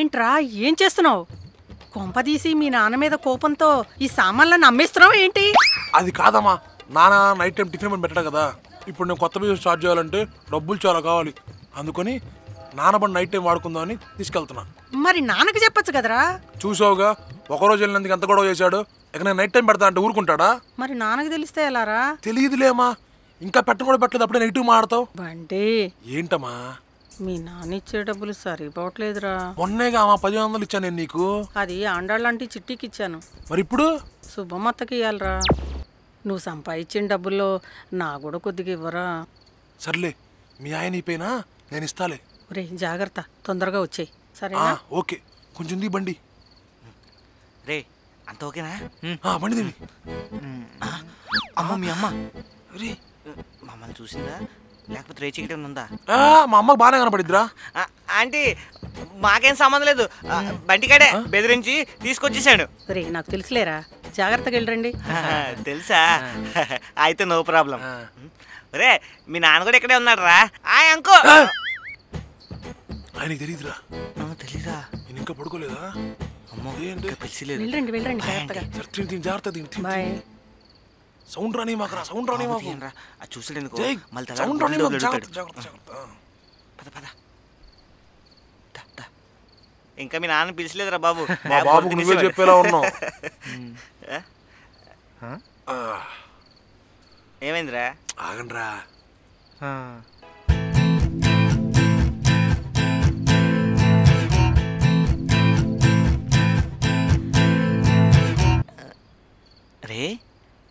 ఏంట్రా ఏం చేస్తున్నావు? కొంపదీసి మీ నాన్న మీద కోపంతో ఈ సామాన్లను అమ్మేస్తున్నావు ఏంటి? అది కాదమ్మా, నాన్న నైట్ టైం టిఫిన్ పెట్టాడు కదా. ఇప్పుడు నేను కొత్త బిజినెస్ స్టార్ట్ చేయాలంటే డబ్బులు చాలా కావాలి. అందుకని నాన్న బండి నైట్ టైం వాడుకుందామని తీసుకెళ్తున్నా. మరి నాన్నకి చెప్పొచ్చు కదరా? చూసావుగా, ఒకరోజు వెళ్ళినందుకు ఎంత గొడవ చేశాడు. ఇక నేను నైట్ టైం పెడతా అంటే ఊరుకుంటాడా? మరి నాన్నకి తెలిస్తే ఎలారా? తెలియదులేమా, ఇంకా పెట్టను కూడా పెట్టలేదు, అప్పుడే నెగిటివ్ మాడతావు. బండి ఏంటమ్మా? మీ నాన్న ఇచ్చే డబ్బులు సరిపోవట్లేదురా. మొన్నేగా 1000 ఇచ్చాను నేను నీకు. అది ఆండాళ్ళంటి చిట్టికి ఇచ్చాను. మరి ఇప్పుడు శుభమత్తకి ఇవ్వాలరా. నువ్వు సంపాదించిన డబ్బుల్లో నా కూడా కొద్దిగా ఇవ్వరా? సర్లే, మీ ఆయన అయిపోయినా నేను ఇస్తాలే. రే జాగ్రత్త, తొందరగా వచ్చేయి సరేనా? ఓకే, కొంచెం ది బండి. రే అంత ఓకేనా? బండి తిని. అమ్మ మీ అమ్మ రే మమ్మల్ని చూసిందా లేకపోతే రే చేయడం ఉందా? మా అమ్మకు బాగానే కనపడిద్దిరా. ఆంటీ మాకేం సంబంధం లేదు, బంటికాడే బెదిరించి తీసుకొచ్చేసాడు. రే నాకు తెలుసులేరా, జాగ్రత్తగా వెళ్ళరండి. తెలుసా? అయితే నో ప్రాబ్లం. రే మీ నాన్న కూడా ఇక్కడే ఉన్నాడు రా. అంకో ఆయనకి తెలియదురా. తెలీదా? నేను ఇంకా పడుకోలేదా? అమ్మో పిలిచిలేదు. వెళ్ళండి వెళ్ళండి జాగ్రత్తగా. జాగ్రత్త. బాయ్. సౌండ్ రాని మాకు, సౌండ్ రాని మాకు. చూసాడు ఎందుకు సౌండ్ రాని మాకు. పద పద. ఇంకా మీ నాన్న పిలిచలేదురా బాబు. మా బాబుకు నువ్వే చెప్పేలా ఉన్నావు. ఏమైందిరా? ఆగండ్రా. రే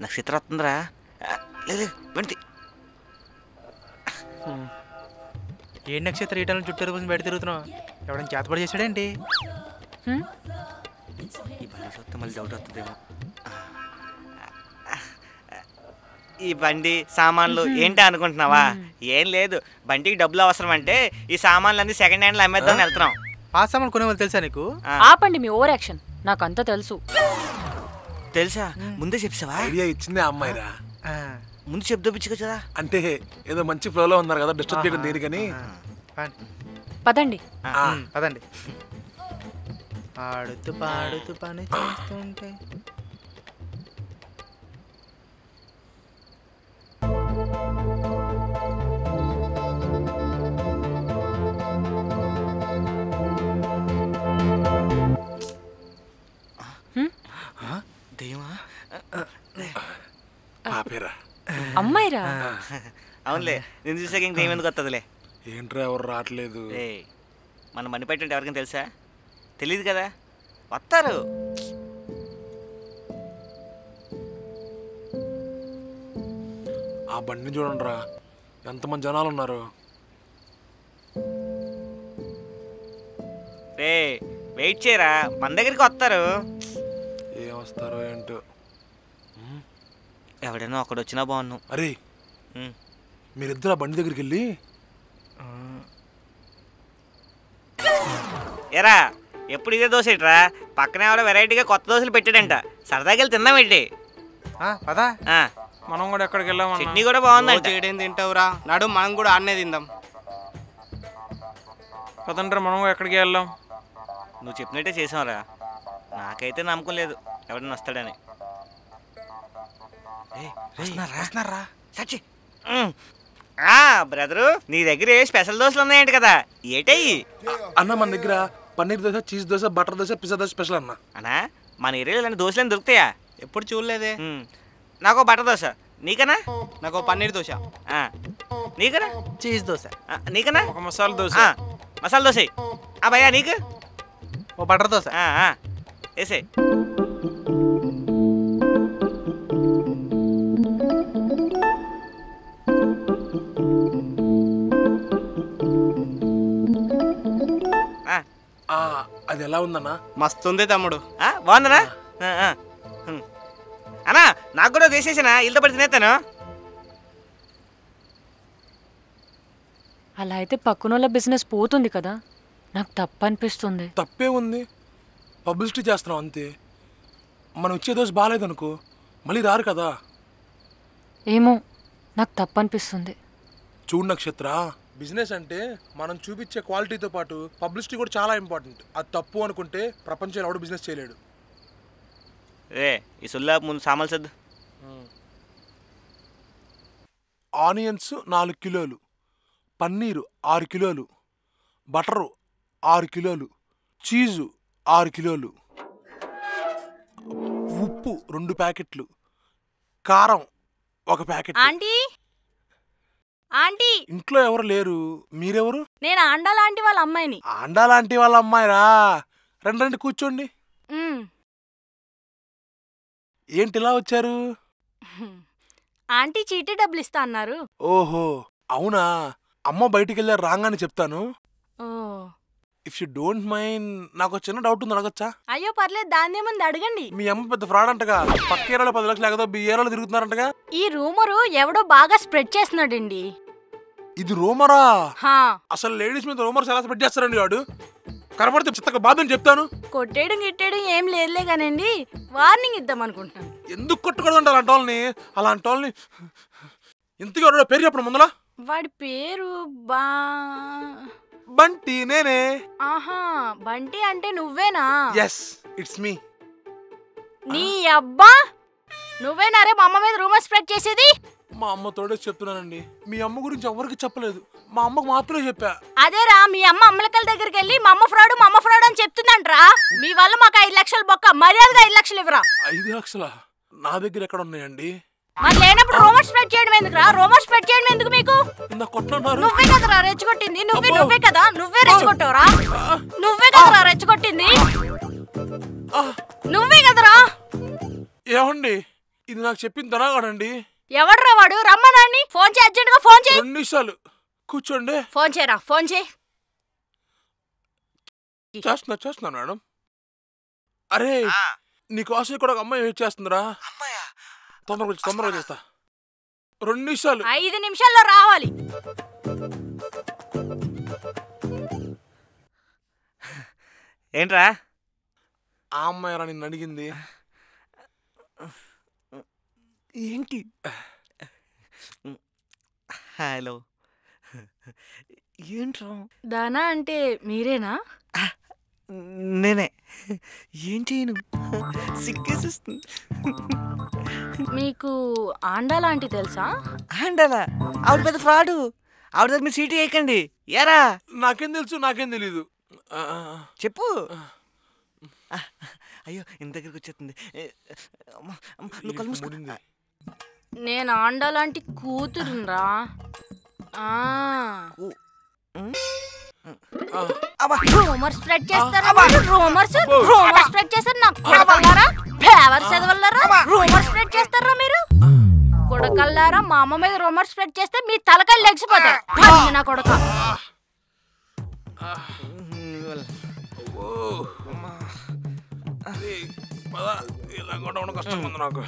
నక్షత్రం వస్తుందిరా. లేదు బంటి. ఏ నక్షత్రం ఈటలను చుట్టూ కోసం బయట తిరుగుతున్నావు? ఎవడైనా చేతపడి చేశాడేంటి? ఈ బండి చూస్తే మళ్ళీ డౌట్ వస్తుందేమో. ఈ బండి సామాన్లు ఏంటి అనుకుంటున్నావా? ఏం లేదు, బండికి డబ్బులు అవసరం అంటే ఈ సామాన్లు అన్ని సెకండ్ హ్యాండ్లో అమ్మేద్దామని వెళ్తున్నాం. ఆ సామాన్లు కొనేవాళ్ళు తెలుసా నీకు? ఆపండి మీ ఓవర్ యాక్షన్, నాకంతా తెలుసు. తెలుసా? ముందే చెప్పావా? ఐడియా ఇచ్చిందే అమ్మాయిరా. ముందు చెప్దోపించు కదా. అంటే ఏదో మంచి ఫ్లోలో ఉన్నారు కదా, డిస్టర్బ్ చేయడం దేనికని. పదండి పదండి. ఆడుతూ పాడుతూ పని చేస్తుంటే అమ్మాయిరా? అవునులే, నేను చూసాక ఇంక ఏమెందుకు వస్తుందిలే. ఏంట్రా ఎవరు రావట్లేదు? మన బండి పెట్టంటే ఎవరికైనా తెలుసా? తెలీదు కదా, వస్తారు. ఆ బండిని చూడండి రా, ఎంతమంది జనాలు ఉన్నారు. రే వెయిట్ చేయరా, మన దగ్గరికి వస్తారు. ఏం వస్తారో ఏంటో. ఎవడైనా ఒకడు వచ్చినా బాగున్నావు. అరే మీరిద్దరు ఆ బండి దగ్గరికి వెళ్ళి ఎరా ఎప్పుడు ఇదే దోశ ఇట్రా, పక్కనే ఎవడో వెరైటీగా కొత్త దోశలు పెట్టాడంట, సరదాకి వెళ్ళి తిందాం ఏంటి? పదా మనం కూడా ఎక్కడికి వెళ్ళాం? చట్నీ కూడా బాగుందంట. చేయడం తింటావురా, నడు మనం కూడా ఆడనే తిందాం. పదండ్రా మనం ఎక్కడికి వెళ్ళాం? నువ్వు చెప్పినట్టే చేసావురా, నాకైతే నమ్మకం లేదు ఎవడన్నా వస్తాడని. బ్రదరు నీ దగ్గర స్పెషల్ దోశలు ఉన్నాయంట కదా, ఏటయ్యి? అన్న మన దగ్గర paneer dosa, cheese dosa, butter dosa, pizza dosa special అన్న. అన్నా మన ఏరియాలో ఇలాంటి దోశలు దొరుకుతాయా? ఎప్పుడు చూడలేదే. నాకు బటర్ దోశ, నీకనా? నాకు పన్నీర్ దోశ. నీకనా? చీజ్ దోశ. నీకనా? ఒక మసాలా దోశ. మసాలా దోశ. భయ్యా నీకు? ఓ బటర్ దోశ వేసే. అది ఎలా ఉందన్నా? మస్తుంది తమ్ముడు. బాగుందనా? అన్నా నాకు కూడా వేసేసానా, ఇల్లు పడి తినేస్తాను. అలా అయితే పక్కనోళ్ళ బిజినెస్ పోతుంది కదా, నాకు తప్పు అనిపిస్తుంది. తప్పే ఉంది, పబ్లిసిటీ చేస్తున్నాం అంతే. మనం ఇచ్చే దోశ బాగాలేదనుకో మళ్ళీ రారు కదా. ఏమో నాకు తప్పు అనిపిస్తుంది. చూడు నక్షత్ర, బిజినెస్ అంటే మనం చూపించే క్వాలిటీతో పాటు పబ్లిసిటీ కూడా చాలా ఇంపార్టెంట్. అది తప్పు అనుకుంటే ప్రపంచంలో ఎవడు బిజినెస్ చేయలేడు. ఈ సుల్లా ముందు సామాన్లు సర్దు. ఆనియన్స్ 4 కిలోలు, పన్నీరు 6 కిలోలు, బటరు 6 కిలోలు, చీజు 6 కిలోలు, ఉప్పు 2 ప్యాకెట్లు, కారం 1 ప్యాకెట్. ఆంటీ ఆంటీ ఇంట్లో ఎవరు లేరు, మీరెవరు? నేను ఆండాలాంటి వాళ్ళ అమ్మాయిని. ఆండాలాంటి వాళ్ళ అమ్మాయిరా? రండి కూర్చోండి. ఏంటి ఇలా వచ్చారు? ఆంటీ చీటీ డబ్బులు ఇస్తా అన్నారు. ఓహో అవునా? అమ్మ బయటికి వెళ్ళారు, రాగానే చెప్తాను. ఓ ఇఫ్ యూ డోంట్ మైండ్, నాకు చిన్న డౌట్ ఉంది, అడగచ్చా? అయ్యో పర్లేదు, దాన్నే ముందు అడగండి. మీ అమ్మ పెద్ద ఫ్రాడ్ అంటగా, పక్క ఏరియాలో 10 లక్షలు ఎగదో ఈ ఏరియాలో తిరుగుతున్నారంటగా. ఈ రూమరు ఎవడో బాగా స్ప్రెడ్ చేస్తున్నాడండి. ఇది రూమరా? హా, అసలు లేడీస్ మీద రూమర్స్ ఎలా స్ప్రెడ్ చేస్తారండి వాడు? కనపడితే చిత్తగా బాధని చెప్తాను. కొట్టేయడం గిట్టేయడం ఏం లేదులే కానండి, వార్నింగ్ ఇద్దాం అనుకుంటున్నాను. ఎందుకు కొట్టకూడదు అలాంటి వాళ్ళని ఇంతగా పేరు చెప్పడం ముందలా. వాడి పేరు బంటి, నేనే. ఆహా, బంటి అంటే నువ్వేనా? Yes, it's me. నీ అబ్బా, నువ్వేనారే మా అమ్మ మీద రూమర్ స్ప్రెడ్ చేసేది? మా అమ్మ తోడే చెప్తున్నానండి, మీ అమ్మ గురించి ఎవరికి చెప్పలేదు, మా అమ్మకు మాత్రమే చెప్పా. అదేరా, మీ అమ్మ అమ్మలకల దగ్గరికి వెళ్ళి మా అమ్మ ఫ్రాడ్ అని చెప్తుందంటరా. మీ వల్ల మాకు 5 లక్షలు బొక్క, మర్యాదగా 5 లక్షలు ఇవ్వరా. 5 లక్షలా? నా దగ్గర ఎక్కడ ఉన్నాయండి? మరి లేనప్పుడు రూమర్ స్ప్రెడ్ చేయడం ఎందుకురా? రూమర్ స్ప్రెడ్ చేయడం ఎందుకు మీకు? నువ్వే కదరా రెచ్చగొట్టింది, నువ్వే కదా, నువ్వే రెచ్చగొట్టావురా. నువ్వే కదరా రెచ్చగొట్టింది, నువ్వే కదరా. ఏమండి, ఇది నాకు చెప్పింది తనాగాడండి. ఎవడ్రా వాడు? రమ్మనాన్ని ఫోన్ చేయి, అర్జెంట్ గా ఫోన్ చేయి. 2 నిమిషాలు కూర్చోండి. ఫోన్ చేయరా, ఫోన్ చేయి. చేస్తున్నా మేడం. అరే నీకోసం ఇక్కడ ఒక అమ్మాయి వెయిట్ చేస్తుందిరా. తొందరగా చేస్తా. 2 నిమిషాలు. 5 నిమిషాల్లో రావాలి. ఏంట్రా? ఆ అమ్మాయి నిన్ను అడిగింది. ఏంటి? హలో, ఏంట్రా? దానా అంటే మీరేనా? నేనే. ఏం చేయను, సిగ్గేసిస్తుంది. మీకు ఆండాలాంటి తెలుసా? ఆండాలా? ఆవిడ పెద్ద ఫ్రాడు. ఆవిడ దగ్గర మీరు సీటు వేయకండి. ఏరా? నాకేం తెలీదు. చెప్పు. అయ్యో, ఇంత దగ్గరికి వచ్చేస్తుంది. నేను ఆండాలాంటి కూతురురా. రూమర్ స్ప్రెడ్ చేస్తారా? రూమర్ స్ప్రెడ్ చేస్తారు నా కొడకల్లారా, ఫేవర్ చదవల్లారా. రూమర్ స్ప్రెడ్ చేస్తారా మీరు కొడకల్లారా? మా అమ్మ మీద రూమర్ స్ప్రెడ్ చేస్తే మీ తలకాయలు లెగిసిపోతాయి నా కొడక. కష్టంగా ఉంది నాకు.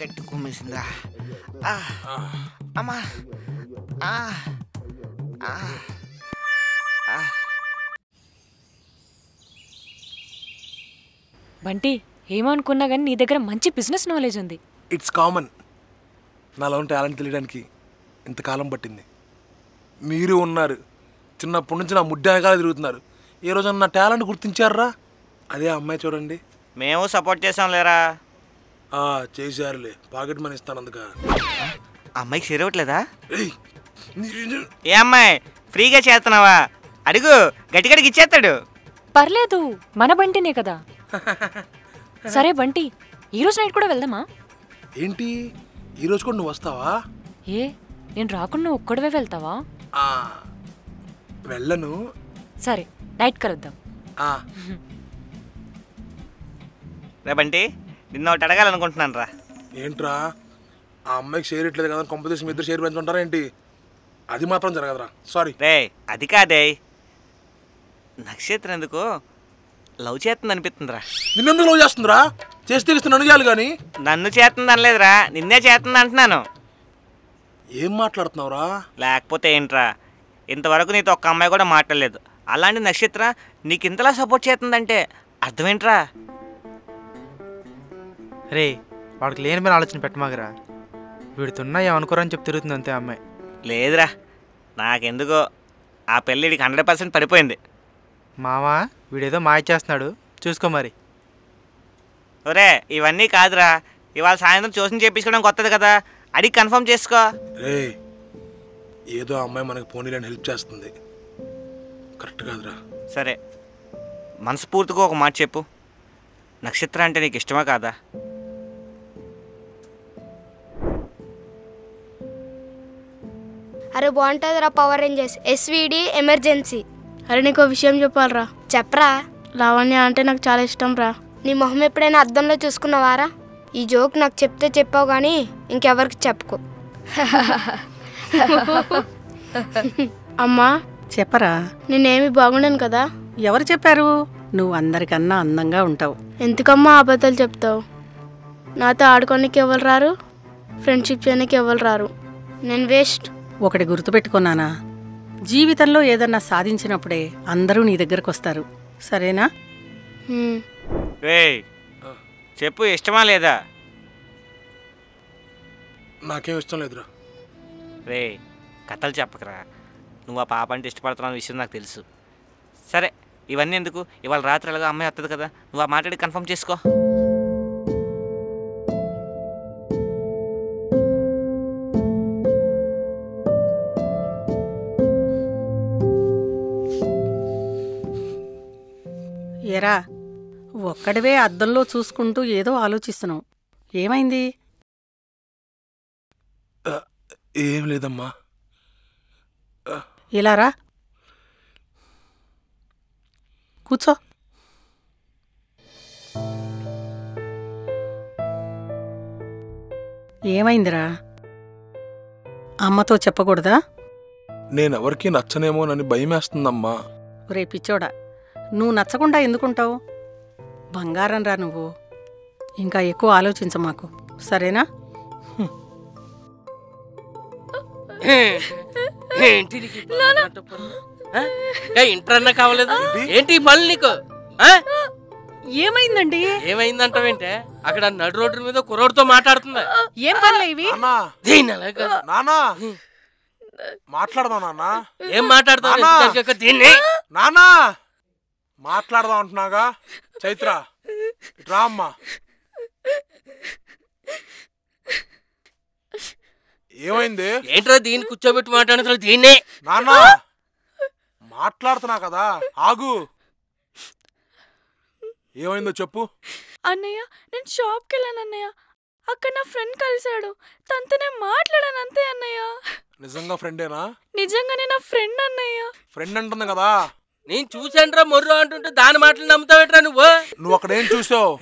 గట్టి కుమ్మేసిందా? అమ్మా, బంటి, ఏమనుకున్నా కానీ నీ దగ్గర మంచి బిజినెస్ నాలెడ్జ్ ఉంది. It's common. నాలో టాలెంట్ తెలియడానికి ఇంతకాలం పట్టింది. మీరు ఉన్నారు, చిన్నప్పటి నుంచి నా ముడ్డాగా తిరుగుతున్నారు. ఏ రోజు నా టాలెంట్ గుర్తించారా? అదే అమ్మాయి చూడండి. మేము సపోర్ట్ చేసాం లేరా? చేశారులే, పాకెట్ మనీ ఇస్తాను అందుక. అమ్మాయికి చేరవట్లేదా? ఏ అమ్మాయి, ఫ్రీగా చేస్తున్నావా? అడుగు, గట్టిగడికి ఇచ్చేస్తాడు. పర్లేదు, మన బంటినే కదా. సరే బంటి, ఈరోజు నైట్ కూడా వెళ్దామా? ఏంటి, ఈరోజు కూడా నువ్వు వస్తావా? ఏ, నేను రాకుండా ఒక్కడవే వెళ్తావా? వెళ్ళను. సరే, నైట్ కలుద్దాం. రేబంటి, నిన్న ఒకటి అడగాలనుకుంటున్నాను రా. ఏంట్రా? ఆ అమ్మాయికి షేర్ ఇట్లేదు కదా, కాంపిటీషన్ ఇద్దరు షేర్ పెంచుకుంటారా ఏంటి? అది మాత్రం జరగదురా, సారీ. రే, అది కాదే, నక్షత్రం ఎందుకో లవ్ చేస్తుంది అనిపిస్తుందిరా. నిన్నెందుకు లవ్ చేస్తుందిరా? చేస్తే నన్ను చేయాలి కానీ. నన్ను చేస్తుంది అనలేదురా, నిన్నే చేస్తుంది అంటున్నాను. ఏం మాట్లాడుతున్నావురా? లేకపోతే ఏంట్రా, ఇంతవరకు నీతో ఒక్క అమ్మాయి కూడా మాట్లాడలేదు. అలాంటి నక్షత్ర నీకు ఇంతలా సపోర్ట్ చేస్తుందంటే అర్థమేంట్రా? రే వాడికి లేని మీద ఆలోచన పెట్టమాగరా. వీడితున్నా ఏమనుకోరని చెప్పి తిరుగుతుంది అంతే అమ్మాయి. లేదురా, నాకెందుకో ఆ పెళ్ళిడికి 100% పడిపోయింది. మావా వీడేదో మాయ చేస్తున్నాడు, చూసుకో మరి. ఒరే ఇవన్నీ కాదురా, ఇవాళ సాయంత్రం ట్యూషన్ చేయించుకోవడం కొత్తది కదా, అడిగి కన్ఫర్మ్ చేసుకో. రే ఏదో అమ్మాయి మనకి పోనీలని హెల్ప్ చేస్తుంది, కరెక్ట్ కాదురా. సరే మనస్ఫూర్తిగా ఒక మాట చెప్పు, నక్షత్ర అంటే నీకు ఇష్టమా కాదా? అరే బాగుంటుందిరా పవర్ రేంజర్స్ ఎస్విడి ఎమర్జెన్సీ. అరే నీకు విషయం చెప్పాలరా. చెప్పరా. లావణ్య అంటే నాకు చాలా ఇష్టం రా. నీ మొహం ఎప్పుడైనా అద్దంలో చూసుకున్నావారా? ఈ జోక్ నాకు చెప్తే చెప్పావు కానీ ఇంకెవరికి చెప్పుకో. అమ్మా చెప్పరా. నేనేమి బాగుండను కదా? ఎవరు చెప్పారు? నువ్వు అందరికన్నా అందంగా ఉంటావు. ఎందుకమ్మా అబద్ధాలు చెప్తావు? నాతో ఆడుకోనికి ఎవరు రారు, ఫ్రెండ్షిప్ చేయడానికి ఎవరు రారు. నేను వేస్ట్. ఒకటి గుర్తుపెట్టుకున్నానా, జీవితంలో ఏదన్నా సాధించినప్పుడే అందరూ నీ దగ్గరకు వస్తారు, సరేనా? రేయ్ చెప్పు, ఇష్టమా లేదా? నాకేం ఇష్టం లేదురా. రే కథలు చెప్పకరా, నువ్వు ఆ పాప అంటే ఇష్టపడుతున్న విషయం నాకు తెలుసు. సరే ఇవన్నీ ఎందుకు, ఇవాళ రాత్రి ఎలాగో అమ్మాయి వస్తుంది కదా, నువ్వు ఆ మాట్లాడి కన్ఫర్మ్ చేసుకో. ఏరా ఒక్కడివే అద్దంలో చూసుకుంటూ ఏదో ఆలోచిస్తున్నావు, ఏమైంది? ఏం లేదమ్మా. ఇలా రా, కూర్చో. ఏమైందిరా? అమ్మతో చెప్పకూడదా? నేనెవరికి నచ్చనేమోనని భయమేస్తుందమ్మా. రే పిచ్చోడా, నువ్వు నచ్చకుండా ఎందుకుంటావు? బంగారం రా నువ్వు, ఇంకా ఎక్కువ ఆలోచించ మాకు, సరేనా? ఇంటర్ అన్నా కావలేదు ఏంటి మళ్ళీ నీకు? ఏమైందండి? ఏమైందంటావేంటే? అక్కడ నడు రోడ్డు మీద కుర్రోడితో మాట్లాడుతుందా? ఏం పనులే ఇవి? మాట్లాడదాం నాన్న. ఏం మాట్లాడతావు దీన్ని? నానా మాట్లాడదాం అంటున్నాగా. చైత్ర రా అమ్మా. ఏమైంది? ఏంట్రా దీన్ని కూర్చోబెట్టి మాట్లాడుతున్నా? దీన్నే నాన్నా మాట్లాడుతున్నా కదా, ఆగు. ఏమైందో చెప్పు. అన్నయ్య నేను షాప్కి వెళ్ళాను అన్నయ్య, అక్కడ నా ఫ్రెండ్ కలిశాడు, తనతో నేను మాట్లాడాను అంతే అన్నయ్య. నిజంగా ఫ్రెండేనా? నిజంగానే నా ఫ్రెండ్ అన్నయ్య. ఫ్రెండ్ అంటుంది కదా. నేను చూసానురా మొర్రు అంటుంటే దాని మాటలు నమ్ముతావేట్రా నువ్వు? నువ్వు అక్కడ ఏం చూసావు?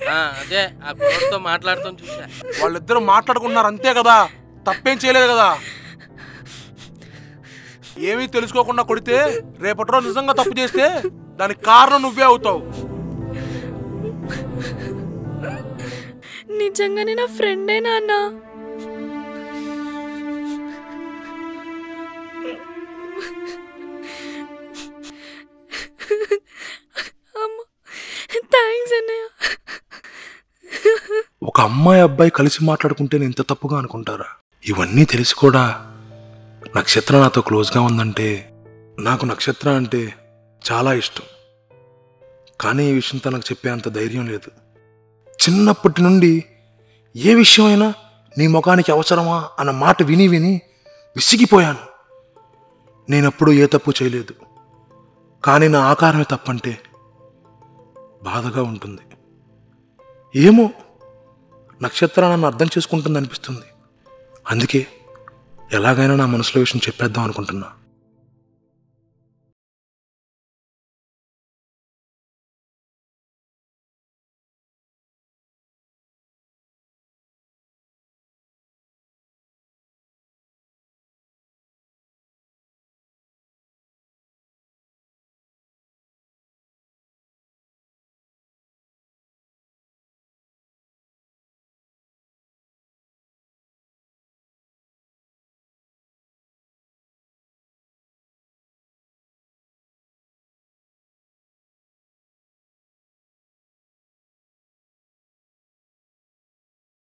అదే ఆ కుర్రోడితో మాట్లాడుతాం చూసా. వాళ్ళిద్దరు మాట్లాడుకున్నారు అంతే కదా, తప్పేం చేయలేదు కదా. ఏమీ తెలుసుకోకుండా కొడితే రేపటి రోజు నిజంగా తప్పు చేస్తే దానికి కారణం నువ్వే అవుతావు. నిజంగానే నా ఫ్రెండేనా అన్న? థ్యాంక్స్ అన్నయ్య. ఒక అమ్మాయి అబ్బాయి కలిసి మాట్లాడుకుంటే ఇంత తప్పుగా అనుకుంటారా? ఇవన్నీ తెలిసి కూడా నక్షత్ర నాతో క్లోజ్గా ఉందంటే నాకు నక్షత్ర అంటే చాలా ఇష్టం. కానీ ఈ విషయం తనకు చెప్పే అంత ధైర్యం లేదు. చిన్నప్పటి నుండి ఏ విషయమైనా నీ ముఖానికి అవసరమా అన్న మాట విని విని విసిగిపోయాను. నేనెప్పుడూ ఏ తప్పు చేయలేదు, కానీ నా ఆకారమే తప్పంటే బాధగా ఉంటుంది. ఏమో నక్షత్ర నన్ను అర్థం చేసుకుంటుంది అనిపిస్తుంది. అందుకే ఎలాగైనా నా మనసులో విషయం చెప్పేద్దాం అనుకుంటున్నా.